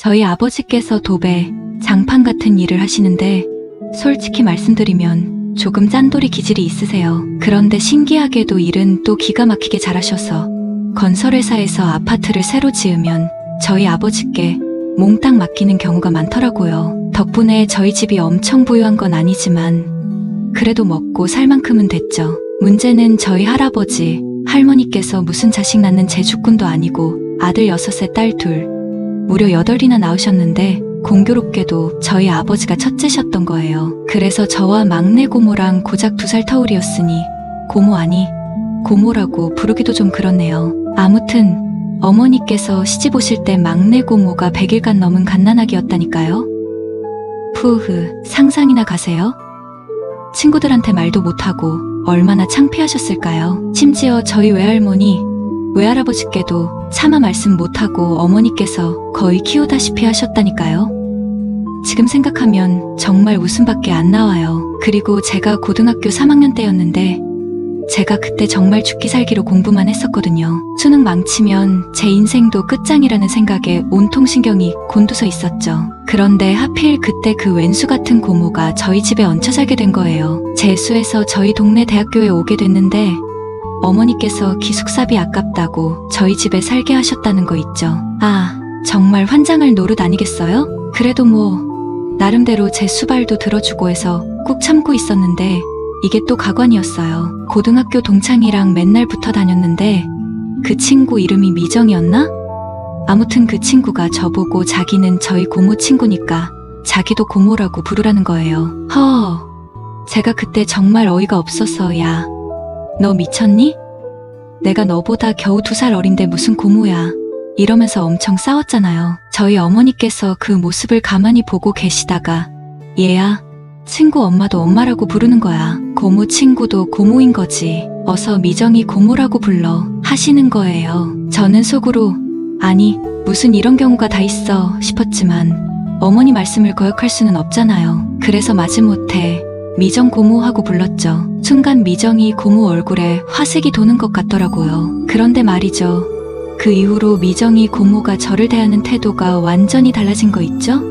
저희 아버지께서 도배, 장판 같은 일을 하시는데 솔직히 말씀드리면 조금 짠돌이 기질이 있으세요. 그런데 신기하게도 일은 또 기가 막히게 잘하셔서 건설회사에서 아파트를 새로 지으면 저희 아버지께 몽땅 맡기는 경우가 많더라고요. 덕분에 저희 집이 엄청 부유한 건 아니지만 그래도 먹고 살 만큼은 됐죠. 문제는 저희 할아버지, 할머니께서 무슨 자식 낳는 제주꾼도 아니고 아들 6에 딸 2, 무려 8이나 낳으셨는데 공교롭게도 저희 아버지가 첫째셨던 거예요. 그래서 저와 막내 고모랑 고작 2살 터울이었으니 고모 아니 고모라고 부르기도 좀 그렇네요. 아무튼 어머니께서 시집 오실 때 막내 고모가 100일간 넘은 갓난아기였다니까요. 푸흐, 상상이나 가세요? 친구들한테 말도 못하고 얼마나 창피하셨을까요? 심지어 저희 외할머니, 외할아버지께도 차마 말씀 못하고 어머니께서 거의 키우다시피 하셨다니까요. 지금 생각하면 정말 웃음밖에 안 나와요. 그리고 제가 고등학교 3학년 때였는데 제가 그때 정말 죽기 살기로 공부만 했었거든요. 수능 망치면 제 인생도 끝장이라는 생각에 온통 신경이 곤두서 있었죠. 그런데 하필 그때 그 왼수 같은 고모가 저희 집에 얹혀 살게 된 거예요. 재수해서 저희 동네 대학교에 오게 됐는데 어머니께서 기숙사비 아깝다고 저희 집에 살게 하셨다는 거 있죠. 아, 정말 환장할 노릇 아니겠어요? 그래도 나름대로 제 수발도 들어주고 해서 꾹 참고 있었는데 이게 또 가관이었어요. 고등학교 동창이랑 맨날 붙어 다녔는데 그 친구 이름이 미정이었나? 아무튼 그 친구가 저보고 자기는 저희 고모 친구니까 자기도 고모라고 부르라는 거예요. 제가 그때 정말 어이가 없어서 야, 너 미쳤니? 내가 너보다 겨우 2살 어린데 무슨 고모야. 이러면서 엄청 싸웠잖아요. 저희 어머니께서 그 모습을 가만히 보고 계시다가 얘야, 친구 엄마도 엄마라고 부르는 거야. 고모 친구도 고모인 거지. 어서 미정이 고모라고 불러 하시는 거예요. 저는 속으로 아니 무슨 이런 경우가 다 있어 싶었지만 어머니 말씀을 거역할 수는 없잖아요. 그래서 마지못해 미정 고모하고 불렀죠. 순간 미정이 고모 얼굴에 화색이 도는 것 같더라고요. 그런데 말이죠. 그 이후로 미정이 고모가 저를 대하는 태도가 완전히 달라진 거 있죠?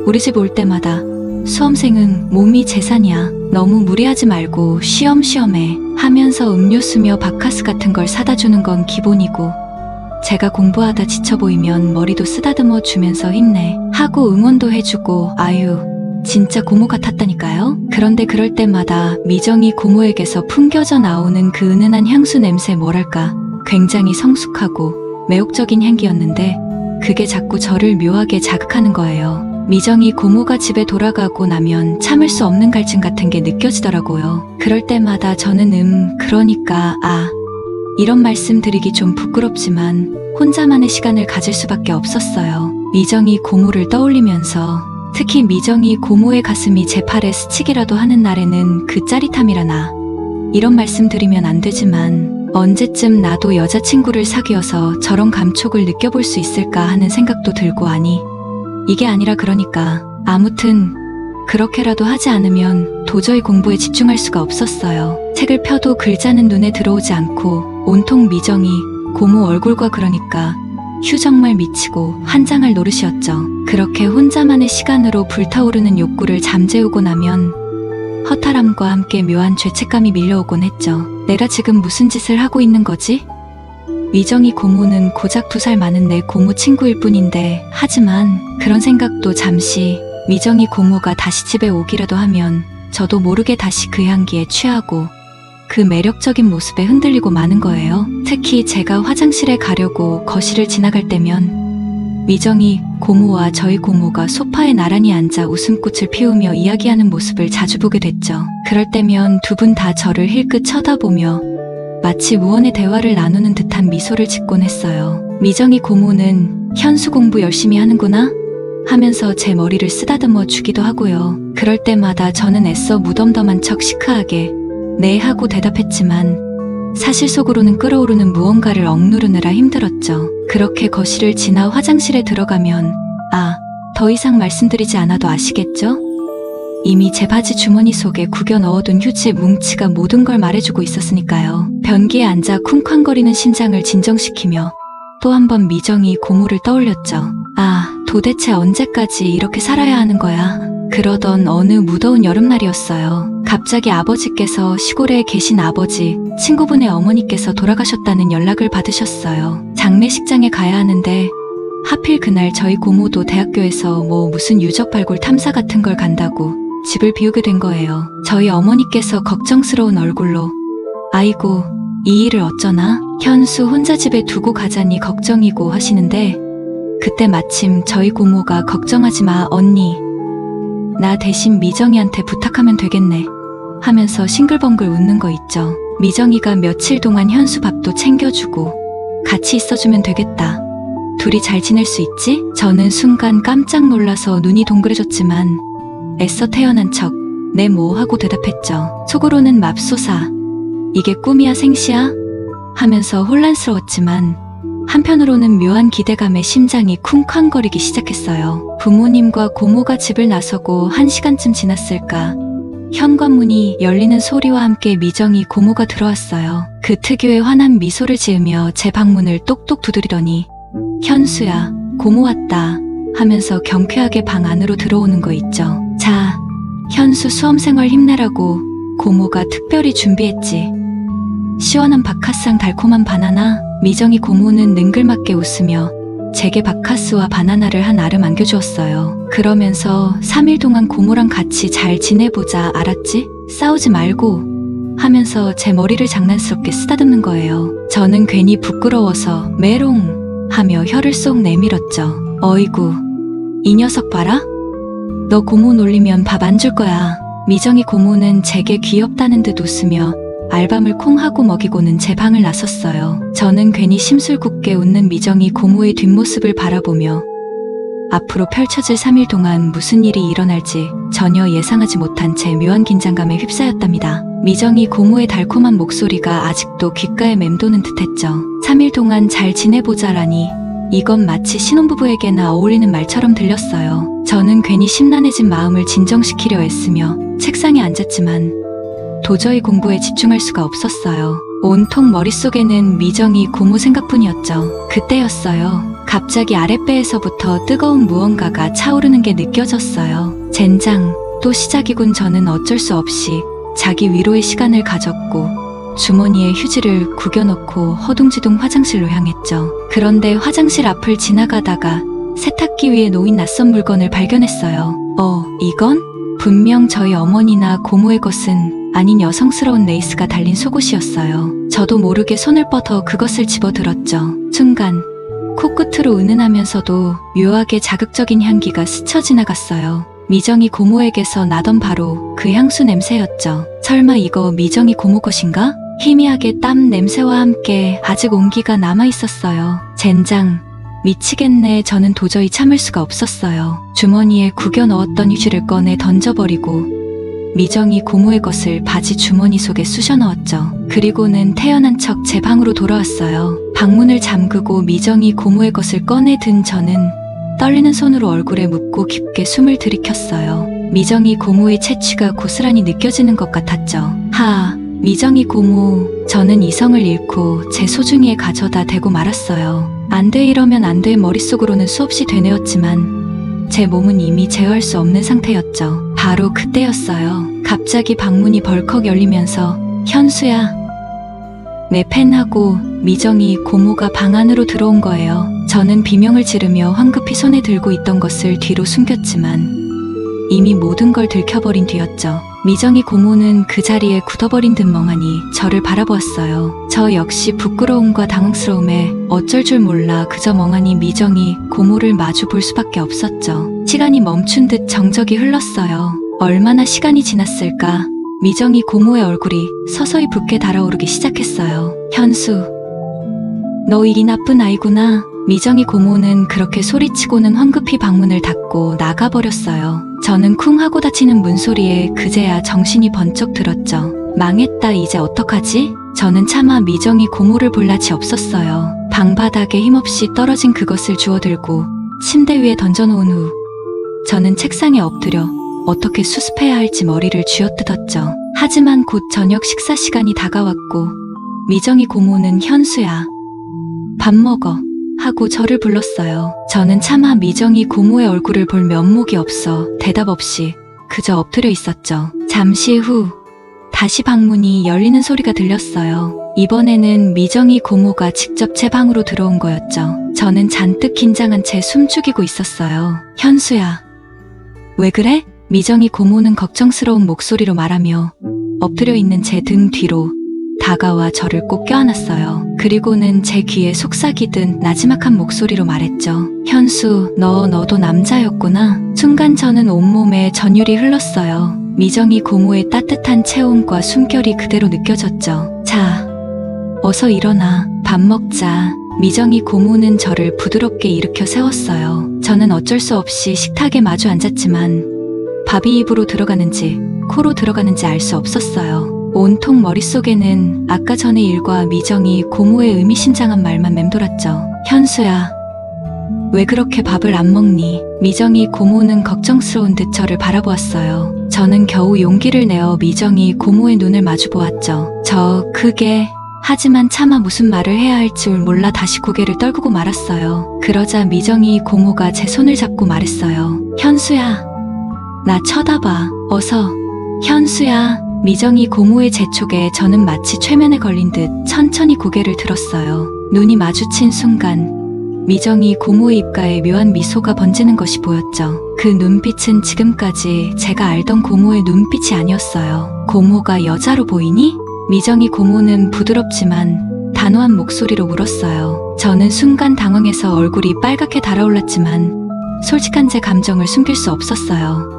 우리 집 올 때마다 수험생은 몸이 재산이야. 너무 무리하지 말고 쉬엄쉬엄해 하면서 음료수며 바카스 같은 걸 사다 주는 건 기본이고 제가 공부하다 지쳐 보이면 머리도 쓰다듬어 주면서 힘내 하고 응원도 해주고 아유 진짜 고모 같았다니까요. 그런데 그럴 때마다 미정이 고모에게서 풍겨져 나오는 그 은은한 향수 냄새 뭐랄까 굉장히 성숙하고 매혹적인 향기였는데 그게 자꾸 저를 묘하게 자극하는 거예요. 미정이 고모가 집에 돌아가고 나면 참을 수 없는 갈증 같은 게 느껴지더라고요. 그럴 때마다 저는 그러니까 이런 말씀 드리기 좀 부끄럽지만 혼자만의 시간을 가질 수밖에 없었어요. 미정이 고모를 떠올리면서 특히 미정이 고모의 가슴이 제 팔에 스치기라도 하는 날에는 그 짜릿함이라나 이런 말씀 드리면 안 되지만 언제쯤 나도 여자친구를 사귀어서 저런 감촉을 느껴볼 수 있을까 하는 생각도 들고 아니 이게 아니라 그러니까 아무튼 그렇게라도 하지 않으면 도저히 공부에 집중할 수가 없었어요. 책을 펴도 글자는 눈에 들어오지 않고 온통 미정이 고모 얼굴과 그러니까 휴 정말 미치고 환장할 노릇이었죠. 그렇게 혼자만의 시간으로 불타오르는 욕구를 잠재우고 나면 허탈함과 함께 묘한 죄책감이 밀려오곤 했죠. 내가 지금 무슨 짓을 하고 있는 거지? 미정이 고모는 고작 2살 많은 내 고모 친구일 뿐인데 하지만 그런 생각도 잠시 미정이 고모가 다시 집에 오기라도 하면 저도 모르게 다시 그 향기에 취하고 그 매력적인 모습에 흔들리고 마는 거예요. 특히 제가 화장실에 가려고 거실을 지나갈 때면 미정이 고모와 저희 고모가 소파에 나란히 앉아 웃음꽃을 피우며 이야기하는 모습을 자주 보게 됐죠. 그럴 때면 두 분 다 저를 힐끗 쳐다보며 마치 무언의 대화를 나누는 듯한 미소를 짓곤 했어요. 미정이 고모는 현수 공부 열심히 하는구나 하면서 제 머리를 쓰다듬어 주기도 하고요. 그럴 때마다 저는 애써 무덤덤한 척 시크하게 네 하고 대답했지만 사실 속으로는 끓어오르는 무언가를 억누르느라 힘들었죠. 그렇게 거실을 지나 화장실에 들어가면 더 이상 말씀드리지 않아도 아시겠죠? 이미 제 바지 주머니 속에 구겨 넣어둔 휴지 뭉치가 모든 걸 말해주고 있었으니까요. 변기에 앉아 쿵쾅거리는 심장을 진정시키며 또 한 번 미정이 고모를 떠올렸죠. 아, 도대체 언제까지 이렇게 살아야 하는 거야? 그러던 어느 무더운 여름날이었어요. 갑자기 아버지께서 시골에 계신 아버지, 친구분의 어머니께서 돌아가셨다는 연락을 받으셨어요. 장례식장에 가야 하는데 하필 그날 저희 고모도 대학교에서 무슨 유적 발굴 탐사 같은 걸 간다고 집을 비우게 된 거예요. 저희 어머니께서 걱정스러운 얼굴로 아이고, 이 일을 어쩌나? 현수 혼자 집에 두고 가자니 걱정이고 하시는데 그때 마침 저희 고모가 걱정하지 마, 언니. 나 대신 미정이한테 부탁하면 되겠네. 하면서 싱글벙글 웃는 거 있죠. 미정이가 며칠 동안 현수 밥도 챙겨주고 같이 있어주면 되겠다. 둘이 잘 지낼 수 있지? 저는 순간 깜짝 놀라서 눈이 동그래졌지만 애써 태어난 척 네 뭐 하고 대답했죠. 속으로는 맙소사. 이게 꿈이야 생시야? 하면서 혼란스러웠지만 한편으로는 묘한 기대감에 심장이 쿵쾅거리기 시작했어요. 부모님과 고모가 집을 나서고 1시간쯤 지났을까 현관문이 열리는 소리와 함께 미정이 고모가 들어왔어요. 그 특유의 환한 미소를 지으며 제 방문을 똑똑 두드리더니 현수야, 고모 왔다 하면서 경쾌하게 방 안으로 들어오는 거 있죠. 자, 현수 수험생활 힘내라고 고모가 특별히 준비했지. 시원한 바카스랑 달콤한 바나나. 미정이 고모는 능글맞게 웃으며 제게 바카스와 바나나를 한 알음 안겨주었어요. 그러면서 3일 동안 고모랑 같이 잘 지내보자, 알았지? 싸우지 말고 하면서 제 머리를 장난스럽게 쓰다듬는 거예요. 저는 괜히 부끄러워서 메롱 하며 혀를 쏙 내밀었죠. 어이구, 이 녀석 봐라. 너 고모 놀리면 밥 안 줄 거야. 미정이 고모는 제게 귀엽다는 듯 웃으며 알밤을 콩 하고 먹이고는 제 방을 나섰어요. 저는 괜히 심술궂게 웃는 미정이 고모의 뒷모습을 바라보며 앞으로 펼쳐질 3일 동안 무슨 일이 일어날지 전혀 예상하지 못한 제 묘한 긴장감에 휩싸였답니다. 미정이 고모의 달콤한 목소리가 아직도 귓가에 맴도는 듯했죠. 3일 동안 잘 지내보자라니 이건 마치 신혼부부에게나 어울리는 말처럼 들렸어요. 저는 괜히 심란해진 마음을 진정시키려 애쓰며 책상에 앉았지만 도저히 공부에 집중할 수가 없었어요. 온통 머릿속에는 미정이 고모 생각뿐이었죠. 그때였어요. 갑자기 아랫배에서부터 뜨거운 무언가가 차오르는 게 느껴졌어요. 젠장, 또 시작이군. 저는 어쩔 수 없이 자기 위로의 시간을 가졌고 주머니에 휴지를 구겨넣고 허둥지둥 화장실로 향했죠. 그런데 화장실 앞을 지나가다가 세탁기 위에 놓인 낯선 물건을 발견했어요. 이건? 분명 저희 어머니나 고모의 것은 아닌 여성스러운 레이스가 달린 속옷이었어요. 저도 모르게 손을 뻗어 그것을 집어들었죠. 순간 코끝으로 은은하면서도 묘하게 자극적인 향기가 스쳐 지나갔어요. 미정이 고모에게서 나던 바로 그 향수 냄새였죠. 설마 이거 미정이 고모 것인가? 희미하게 땀 냄새와 함께 아직 온기가 남아있었어요. 젠장, 미치겠네. 저는 도저히 참을 수가 없었어요. 주머니에 구겨 넣었던 휴지를 꺼내 던져버리고 미정이 고모의 것을 바지 주머니 속에 쑤셔 넣었죠. 그리고는 태연한 척 제 방으로 돌아왔어요. 방문을 잠그고 미정이 고모의 것을 꺼내 든 저는 떨리는 손으로 얼굴에 묻고 깊게 숨을 들이켰어요. 미정이 고모의 채취가 고스란히 느껴지는 것 같았죠. 미정이 고모. 저는 이성을 잃고 제 소중이에 가져다 대고 말았어요. 안 돼, 이러면 안 돼. 머릿속으로는 수없이 되뇌었지만 제 몸은 이미 제어할 수 없는 상태였죠. 바로 그때였어요. 갑자기 방문이 벌컥 열리면서 현수야, 내 펜하고 미정이 고모가 방 안으로 들어온 거예요. 저는 비명을 지르며 황급히 손에 들고 있던 것을 뒤로 숨겼지만 이미 모든 걸 들켜버린 뒤였죠. 미정이 고모는 그 자리에 굳어버린 듯 멍하니 저를 바라보았어요. 저 역시 부끄러움과 당황스러움에 어쩔 줄 몰라 그저 멍하니 미정이 고모를 마주 볼 수밖에 없었죠. 시간이 멈춘 듯 정적이 흘렀어요. 얼마나 시간이 지났을까? 미정이 고모의 얼굴이 서서히 붓게 달아오르기 시작했어요. 현수, 너 이 나쁜 아이구나. 미정이 고모는 그렇게 소리치고는 황급히 방문을 닫고 나가버렸어요. 저는 쿵 하고 닫히는 문소리에 그제야 정신이 번쩍 들었죠. 망했다, 이제 어떡하지? 저는 차마 미정이 고모를 볼 낯이 없었어요. 방바닥에 힘없이 떨어진 그것을 주워들고 침대 위에 던져놓은 후 저는 책상에 엎드려 어떻게 수습해야 할지 머리를 쥐어뜯었죠. 하지만 곧 저녁 식사 시간이 다가왔고 미정이 고모는 현수야, 밥 먹어 하고 저를 불렀어요. 저는 차마 미정이 고모의 얼굴을 볼 면목이 없어 대답 없이 그저 엎드려 있었죠. 잠시 후 다시 방문이 열리는 소리가 들렸어요. 이번에는 미정이 고모가 직접 제 방으로 들어온 거였죠. 저는 잔뜩 긴장한 채 숨죽이고 있었어요. 현수야, 왜 그래? 미정이 고모는 걱정스러운 목소리로 말하며 엎드려 있는 제 등 뒤로 다가와 저를 꼭 껴안았어요. 그리고는 제 귀에 속삭이듯 나지막한 목소리로 말했죠. 현수, 너도 남자였구나. 순간 저는 온몸에 전율이 흘렀어요. 미정이 고모의 따뜻한 체온과 숨결이 그대로 느껴졌죠. 자, 어서 일어나. 밥 먹자. 미정이 고모는 저를 부드럽게 일으켜 세웠어요. 저는 어쩔 수 없이 식탁에 마주 앉았지만 밥이 입으로 들어가는지 코로 들어가는지 알 수 없었어요. 온통 머릿속에는 아까 전의 일과 미정이 고모의 의미심장한 말만 맴돌았죠. 현수야, 왜 그렇게 밥을 안 먹니? 미정이 고모는 걱정스러운 듯 저를 바라보았어요. 저는 겨우 용기를 내어 미정이 고모의 눈을 마주 보았죠. 하지만 차마 무슨 말을 해야 할지 몰라 다시 고개를 떨구고 말았어요. 그러자 미정이 고모가 제 손을 잡고 말했어요. 현수야, 나 쳐다봐. 어서. 현수야. 미정이 고모의 재촉에 저는 마치 최면에 걸린 듯 천천히 고개를 들었어요. 눈이 마주친 순간 미정이 고모의 입가에 묘한 미소가 번지는 것이 보였죠. 그 눈빛은 지금까지 제가 알던 고모의 눈빛이 아니었어요. 고모가 여자로 보이니? 미정이 고모는 부드럽지만 단호한 목소리로 물었어요. 저는 순간 당황해서 얼굴이 빨갛게 달아올랐지만 솔직한 제 감정을 숨길 수 없었어요.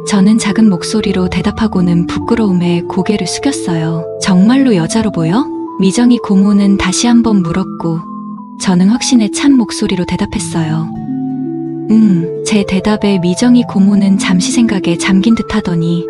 저는 작은 목소리로 대답하고는 부끄러움에 고개를 숙였어요. 정말로 여자로 보여? 미정이 고모는 다시 한번 물었고 저는 확신에 찬 목소리로 대답했어요. 제 대답에 미정이 고모는 잠시 생각에 잠긴 듯 하더니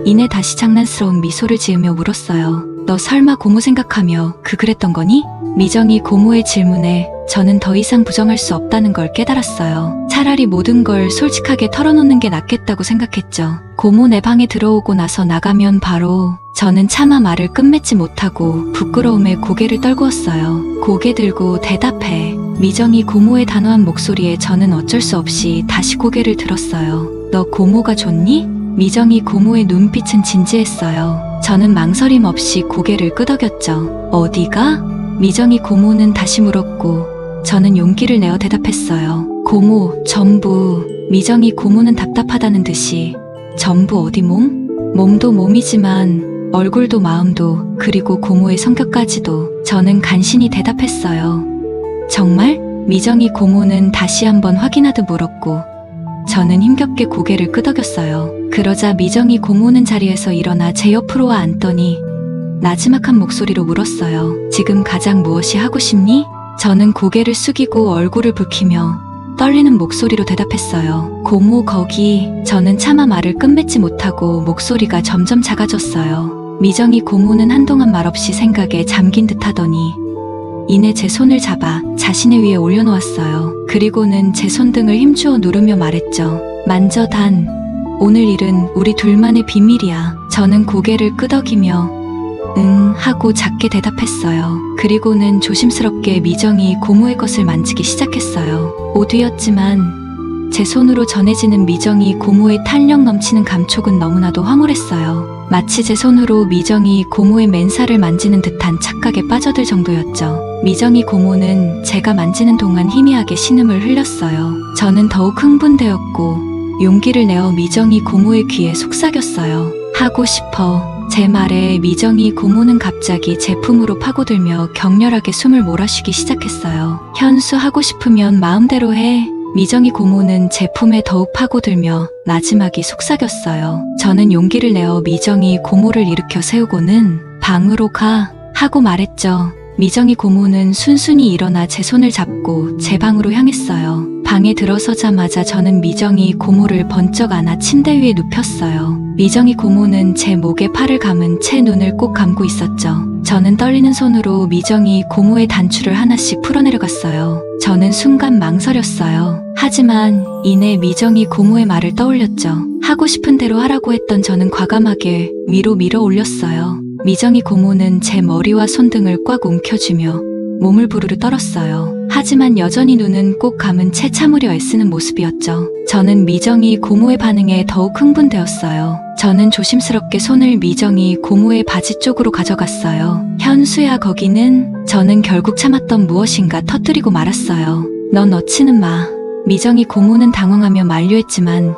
이내 다시 장난스러운 미소를 지으며 물었어요. 너 설마 고모 생각하며 그랬던 거니? 미정이 고모의 질문에 저는 더 이상 부정할 수 없다는 걸 깨달았어요. 차라리 모든 걸 솔직하게 털어놓는 게 낫겠다고 생각했죠. 고모 내 방에 들어오고 나서 나가면 바로 저는 차마 말을 끝맺지 못하고 부끄러움에 고개를 떨구었어요. 고개 들고 대답해. 미정이 고모의 단호한 목소리에 저는 어쩔 수 없이 다시 고개를 들었어요. 너 고모가 좋니? 미정이 고모의 눈빛은 진지했어요. 저는 망설임 없이 고개를 끄덕였죠. 어디가? 미정이 고모는 다시 물었고 저는 용기를 내어 대답했어요. 고모, 전부. 미정이 고모는 답답하다는 듯이 전부 어디 몸? 몸도 몸이지만 얼굴도 마음도 그리고 고모의 성격까지도. 저는 간신히 대답했어요. 정말? 미정이 고모는 다시 한번 확인하듯 물었고 저는 힘겹게 고개를 끄덕였어요. 그러자 미정이 고모는 자리에서 일어나 제 옆으로 와 앉더니 나지막한 목소리로 물었어요. 지금 가장 무엇이 하고 싶니? 저는 고개를 숙이고 얼굴을 붉히며 떨리는 목소리로 대답했어요. 고모 거기. 저는 차마 말을 끝맺지 못하고 목소리가 점점 작아졌어요. 미정이 고모는 한동안 말없이 생각에 잠긴 듯 하더니 이내 제 손을 잡아 자신의 위에 올려놓았어요. 그리고는 제 손등을 힘주어 누르며 말했죠. 만져 단. 오늘 일은 우리 둘만의 비밀이야. 저는 고개를 끄덕이며 응 하고 작게 대답했어요. 그리고는 조심스럽게 미정이 고모의 것을 만지기 시작했어요. 오두였지만 제 손으로 전해지는 미정이 고모의 탄력 넘치는 감촉은 너무나도 황홀했어요. 마치 제 손으로 미정이 고모의 맨살을 만지는 듯한 착각에 빠져들 정도였죠. 미정이 고모는 제가 만지는 동안 희미하게 신음을 흘렸어요. 저는 더욱 흥분되었고 용기를 내어 미정이 고모의 귀에 속삭였어요. 하고 싶어. 제 말에 미정이 고모는 갑자기 제 품으로 파고들며 격렬하게 숨을 몰아쉬기 시작했어요. 현수 하고 싶으면 마음대로 해. 미정이 고모는 제 품에 더욱 파고들며 나지막이 속삭였어요. 저는 용기를 내어 미정이 고모를 일으켜 세우고는 방으로 가 하고 말했죠. 미정이 고모는 순순히 일어나 제 손을 잡고 제 방으로 향했어요. 방에 들어서자마자 저는 미정이 고모를 번쩍 안아 침대 위에 눕혔어요. 미정이 고모는 제 목에 팔을 감은 채 눈을 꼭 감고 있었죠. 저는 떨리는 손으로 미정이 고모의 단추를 하나씩 풀어내려갔어요. 저는 순간 망설였어요. 하지만 이내 미정이 고모의 말을 떠올렸죠. 하고 싶은 대로 하라고 했던 저는 과감하게 위로 밀어 올렸어요. 미정이 고모는 제 머리와 손등을 꽉 움켜쥐며 몸을 부르르 떨었어요. 하지만 여전히 눈은 꼭 감은 채 참으려 애쓰는 모습이었죠. 저는 미정이 고모의 반응에 더욱 흥분되었어요. 저는 조심스럽게 손을 미정이 고모의 바지 쪽으로 가져갔어요. 현수야, 거기는. 저는 결국 참았던 무엇인가 터뜨리고 말았어요. 넌 넣지는 마. 미정이 고모는 당황하며 만류했지만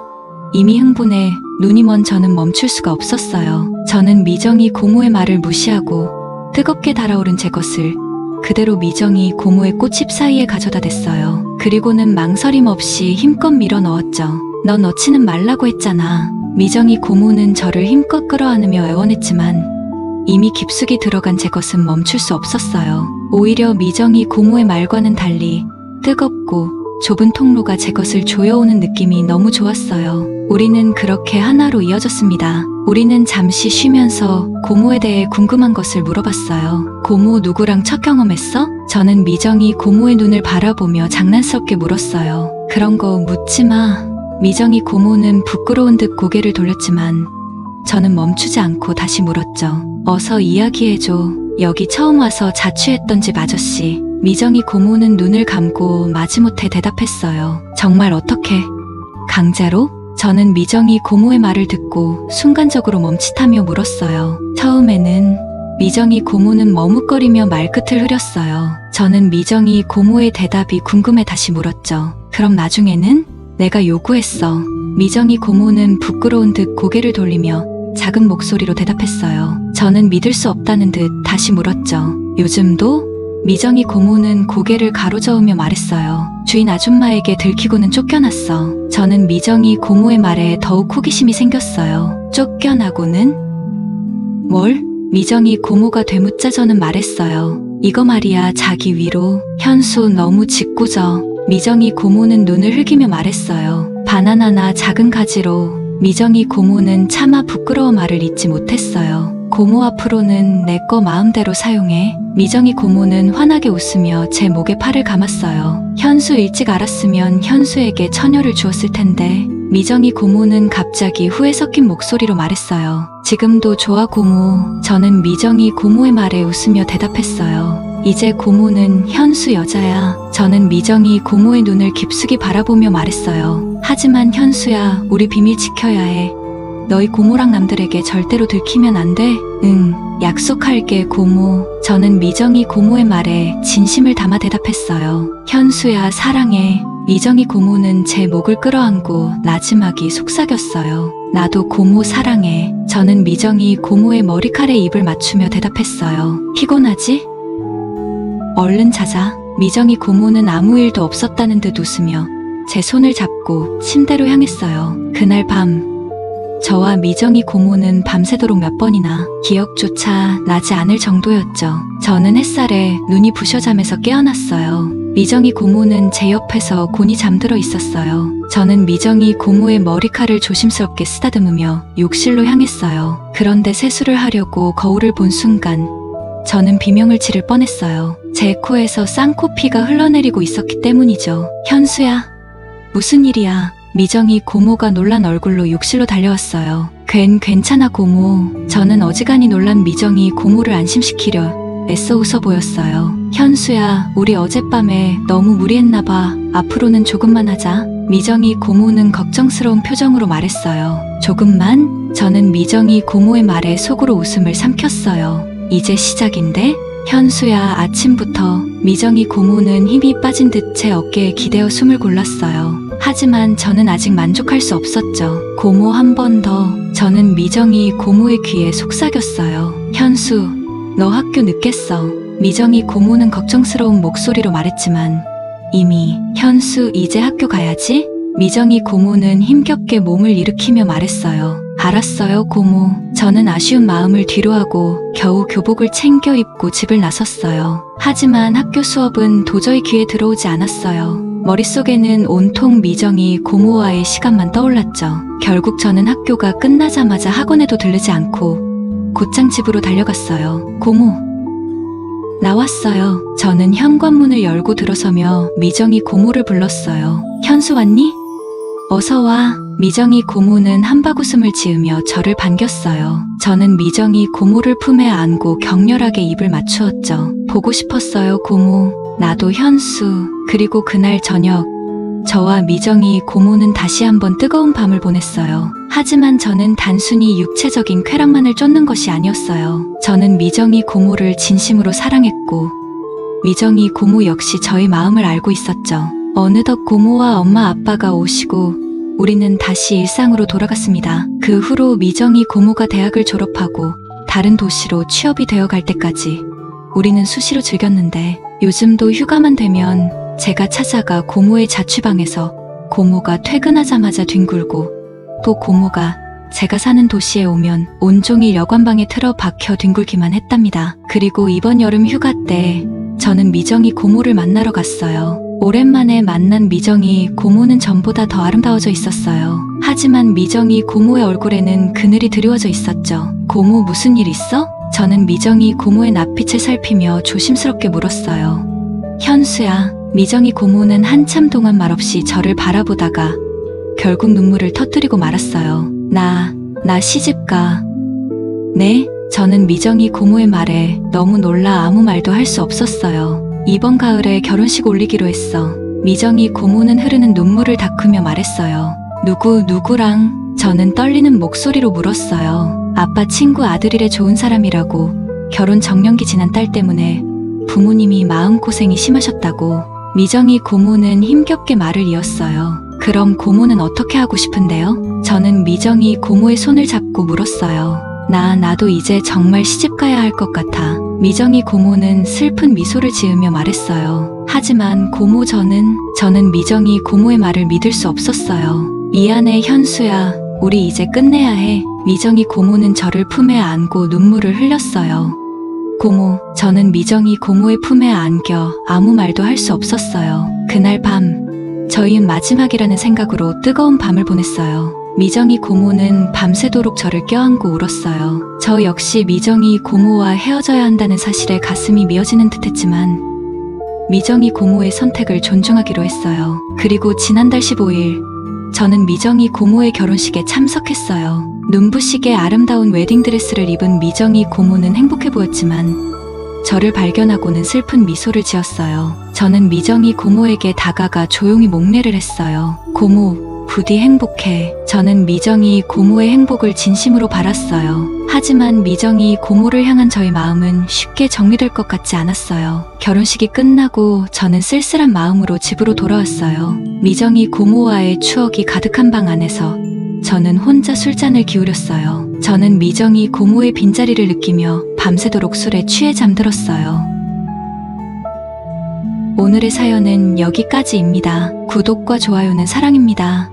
이미 흥분해 눈이 먼 저는 멈출 수가 없었어요. 저는 미정이 고모의 말을 무시하고 뜨겁게 달아오른 제 것을 그대로 미정이 고모의 꽃잎 사이에 가져다 댔어요. 그리고는 망설임 없이 힘껏 밀어 넣었죠. 넌 넣지는 말라고 했잖아. 미정이 고모는 저를 힘껏 끌어안으며 애원했지만 이미 깊숙이 들어간 제 것은 멈출 수 없었어요. 오히려 미정이 고모의 말과는 달리 뜨겁고 좁은 통로가 제 것을 조여오는 느낌이 너무 좋았어요. 우리는 그렇게 하나로 이어졌습니다. 우리는 잠시 쉬면서 고모에 대해 궁금한 것을 물어봤어요. 고모, 누구랑 첫 경험했어? 저는 미정이 고모의 눈을 바라보며 장난스럽게 물었어요. 그런 거 묻지 마. 미정이 고모는 부끄러운 듯 고개를 돌렸지만 저는 멈추지 않고 다시 물었죠. 어서 이야기해줘. 여기 처음 와서 자취했던 집 아저씨. 미정이 고모는 눈을 감고 마지못해 대답했어요. 정말 어떻게? 강제로? 저는 미정이 고모의 말을 듣고 순간적으로 멈칫하며 물었어요. 처음에는. 미정이 고모는 머뭇거리며 말끝을 흐렸어요. 저는 미정이 고모의 대답이 궁금해 다시 물었죠. 그럼 나중에는? 내가 요구했어. 미정이 고모는 부끄러운 듯 고개를 돌리며 작은 목소리로 대답했어요. 저는 믿을 수 없다는 듯 다시 물었죠. 요즘도? 미정이 고모는 고개를 가로저으며 말했어요. 주인 아줌마에게 들키고는 쫓겨났어. 저는 미정이 고모의 말에 더욱 호기심이 생겼어요. 쫓겨나고는? 뭘? 미정이 고모가 되묻자 저는 말했어요. 이거 말이야, 자기 위로. 현수, 너무 짓궂어. 미정이 고모는 눈을 흘기며 말했어요. 바나나나 작은 가지로. 미정이 고모는 차마 부끄러워 말을 잇지 못했어요. 고모, 앞으로는 내 거 마음대로 사용해. 미정이 고모는 환하게 웃으며 제 목에 팔을 감았어요. 현수, 일찍 알았으면 현수에게 처녀를 주었을 텐데. 미정이 고모는 갑자기 후회 섞인 목소리로 말했어요. 지금도 좋아, 고모. 저는 미정이 고모의 말에 웃으며 대답했어요. 이제 고모는 현수 여자야. 저는 미정이 고모의 눈을 깊숙이 바라보며 말했어요. 하지만 현수야, 우리 비밀 지켜야 해. 너희 고모랑 남들에게 절대로 들키면 안 돼. 응, 약속할게, 고모. 저는 미정이 고모의 말에 진심을 담아 대답했어요. 현수야, 사랑해. 미정이 고모는 제 목을 끌어안고 나지막이 속삭였어요. 나도 고모 사랑해. 저는 미정이 고모의 머리칼에 입을 맞추며 대답했어요. 피곤하지? 얼른 자자. 미정이 고모는 아무 일도 없었다는 듯 웃으며 제 손을 잡고 침대로 향했어요. 그날 밤 저와 미정이 고모는 밤새도록 몇 번이나 기억조차 나지 않을 정도였죠. 저는 햇살에 눈이 부셔 잠에서 깨어났어요. 미정이 고모는 제 옆에서 곤히 잠들어 있었어요. 저는 미정이 고모의 머리칼을 조심스럽게 쓰다듬으며 욕실로 향했어요. 그런데 세수를 하려고 거울을 본 순간 저는 비명을 지를 뻔했어요. 제 코에서 쌍코피가 흘러내리고 있었기 때문이죠. 현수야, 무슨 일이야? 미정이 고모가 놀란 얼굴로 욕실로 달려왔어요. 괜찮아, 고모. 저는 어지간히 놀란 미정이 고모를 안심시키려 애써 웃어 보였어요. 현수야, 우리 어젯밤에 너무 무리했나봐. 앞으로는 조금만 하자. 미정이 고모는 걱정스러운 표정으로 말했어요. 조금만? 저는 미정이 고모의 말에 속으로 웃음을 삼켰어요. 이제 시작인데? 현수야, 아침부터. 미정이 고모는 힘이 빠진 듯 제 어깨에 기대어 숨을 골랐어요. 하지만 저는 아직 만족할 수 없었죠. 고모, 한 번 더. 저는 미정이 고모의 귀에 속삭였어요. 현수, 너 학교 늦겠어. 미정이 고모는 걱정스러운 목소리로 말했지만 이미 현수, 이제 학교 가야지? 미정이 고모는 힘겹게 몸을 일으키며 말했어요. 알았어요, 고모. 저는 아쉬운 마음을 뒤로하고 겨우 교복을 챙겨 입고 집을 나섰어요. 하지만 학교 수업은 도저히 귀에 들어오지 않았어요. 머릿속에는 온통 미정이 고모와의 시간만 떠올랐죠. 결국 저는 학교가 끝나자마자 학원에도 들르지 않고 곧장 집으로 달려갔어요. 고모, 나왔어요. 저는 현관문을 열고 들어서며 미정이 고모를 불렀어요. 현수 왔니? 어서 와. 미정이 고모는 한바구음을 지으며 저를 반겼어요. 저는 미정이 고모를 품에 안고 격렬하게 입을 맞추었죠. 보고 싶었어요, 고모. 나도 현수. 그리고 그날 저녁, 저와 미정이 고모는 다시 한번 뜨거운 밤을 보냈어요. 하지만 저는 단순히 육체적인 쾌락만을 쫓는 것이 아니었어요. 저는 미정이 고모를 진심으로 사랑했고, 미정이 고모 역시 저의 마음을 알고 있었죠. 어느덧 고모와 엄마 아빠가 오시고 우리는 다시 일상으로 돌아갔습니다. 그 후로 미정이 고모가 대학을 졸업하고 다른 도시로 취업이 되어 갈 때까지 우리는 수시로 즐겼는데, 요즘도 휴가만 되면 제가 찾아가 고모의 자취방에서 고모가 퇴근하자마자 뒹굴고, 또 고모가 제가 사는 도시에 오면 온종일 여관방에 틀어박혀 뒹굴기만 했답니다. 그리고 이번 여름 휴가 때 저는 미정이 고모를 만나러 갔어요. 오랜만에 만난 미정이 고모는 전보다 더 아름다워져 있었어요. 하지만 미정이 고모의 얼굴에는 그늘이 드리워져 있었죠. 고모 무슨 일 있어? 저는 미정이 고모의 낯빛을 살피며 조심스럽게 물었어요. 현수야. 미정이 고모는 한참 동안 말없이 저를 바라보다가 결국 눈물을 터뜨리고 말았어요. 나 시집가. 네? 저는 미정이 고모의 말에 너무 놀라 아무 말도 할 수 없었어요. 이번 가을에 결혼식 올리기로 했어. 미정이 고모는 흐르는 눈물을 닦으며 말했어요. 누구랑? 저는 떨리는 목소리로 물었어요. 아빠 친구 아들이래. 좋은 사람이라고. 결혼 정년기 지난 딸 때문에 부모님이 마음고생이 심하셨다고. 미정이 고모는 힘겹게 말을 이었어요. 그럼 고모는 어떻게 하고 싶은데요? 저는 미정이 고모의 손을 잡고 물었어요. 나도 이제 정말 시집가야 할 것 같아. 미정이 고모는 슬픈 미소를 지으며 말했어요. 하지만 고모, 저는 미정이 고모의 말을 믿을 수 없었어요. 미안해 현수야. 우리 이제 끝내야 해. 미정이 고모는 저를 품에 안고 눈물을 흘렸어요. 고모, 저는 미정이 고모의 품에 안겨 아무 말도 할 수 없었어요. 그날 밤, 저희는 마지막이라는 생각으로 뜨거운 밤을 보냈어요. 미정이 고모는 밤새도록 저를 껴안고 울었어요. 저 역시 미정이 고모와 헤어져야 한다는 사실에 가슴이 미어지는 듯했지만 미정이 고모의 선택을 존중하기로 했어요. 그리고 지난달 15일, 저는 미정이 고모의 결혼식에 참석했어요. 눈부시게 아름다운 웨딩드레스를 입은 미정이 고모는 행복해 보였지만 저를 발견하고는 슬픈 미소를 지었어요. 저는 미정이 고모에게 다가가 조용히 목례를 했어요. 고모, 부디 행복해. 저는 미정이 고모의 행복을 진심으로 바랐어요. 하지만 미정이 고모를 향한 저의 마음은 쉽게 정리될 것 같지 않았어요. 결혼식이 끝나고 저는 쓸쓸한 마음으로 집으로 돌아왔어요. 미정이 고모와의 추억이 가득한 방 안에서 저는 혼자 술잔을 기울였어요. 저는 미정이 고모의 빈자리를 느끼며 밤새도록 술에 취해 잠들었어요. 오늘의 사연은 여기까지입니다. 구독과 좋아요는 사랑입니다.